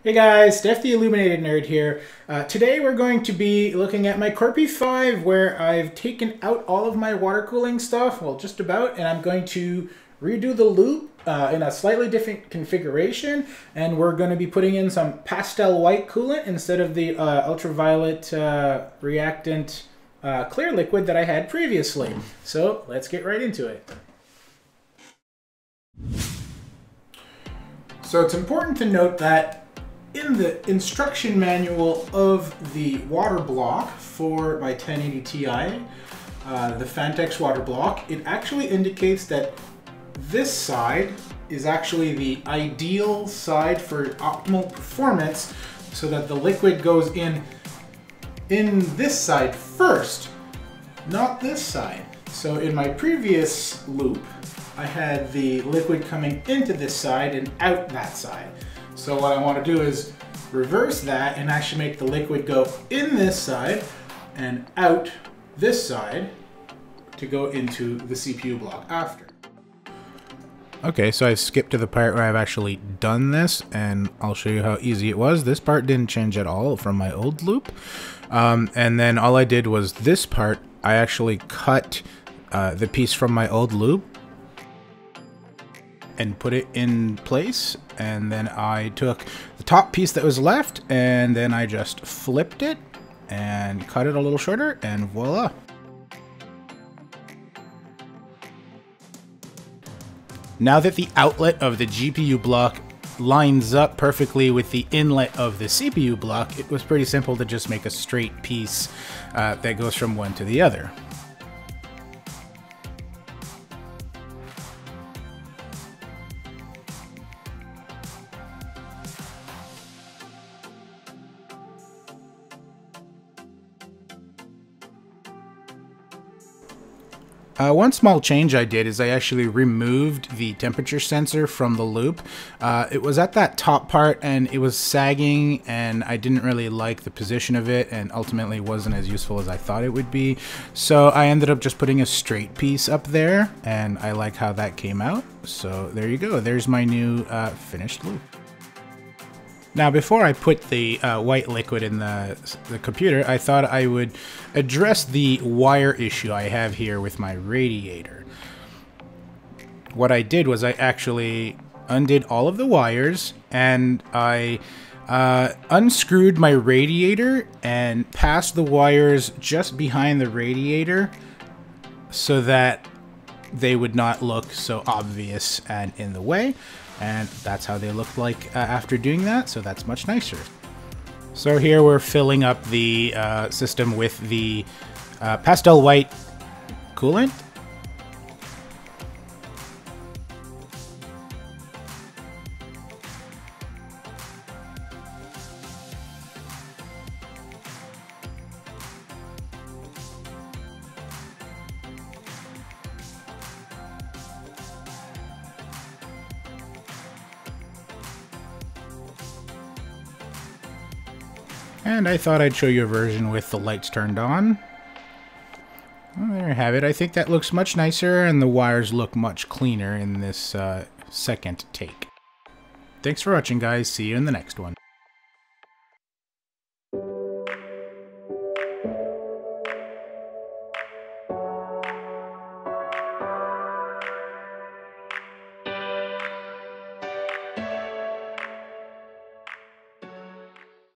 Hey guys, Steph the Illuminated Nerd here. Today we're going to be looking at my Corpy 5 where I've taken out all of my water cooling stuff, well just about, and I'm going to redo the loop in a slightly different configuration, and we're going to be putting in some pastel white coolant instead of the ultraviolet reactant clear liquid that I had previously. So let's get right into it. So it's important to note that in the instruction manual of the water block for my 1080 Ti, the Fantex water block, it actually indicates that this side is actually the ideal side for optimal performance, so that the liquid goes in this side first, not this side. So in my previous loop, I had the liquid coming into this side and out that side. So what I want to do is reverse that and actually make the liquid go in this side and out this side to go into the CPU block after. Okay, so I've skipped to the part where I've actually done this, and I'll show you how easy it was. This part didn't change at all from my old loop. And then all I did was this part, I actually cut the piece from my old loop and put it in place, and then I took the top piece that was left and then I just flipped it and cut it a little shorter, and voila. Now that the outlet of the GPU block lines up perfectly with the inlet of the CPU block, it was pretty simple to just make a straight piece that goes from one to the other. One small change I did is I actually removed the temperature sensor from the loop. It was at that top part and it was sagging, and I didn't really like the position of it, and ultimately wasn't as useful as I thought it would be. So I ended up just putting a straight piece up there, and I like how that came out. So there you go. There's my new finished loop. Now, before I put the white liquid in the computer, I thought I would address the wire issue I have here with my radiator. What I did was I actually undid all of the wires, and I unscrewed my radiator and passed the wires just behind the radiator so that they would not look so obvious and in the way. And that's how they look like after doing that, so that's much nicer. So here we're filling up the system with the pastel white coolant. And I thought I'd show you a version with the lights turned on. Well, there you have it. I think that looks much nicer, and the wires look much cleaner in this second take. Thanks for watching, guys. See you in the next one.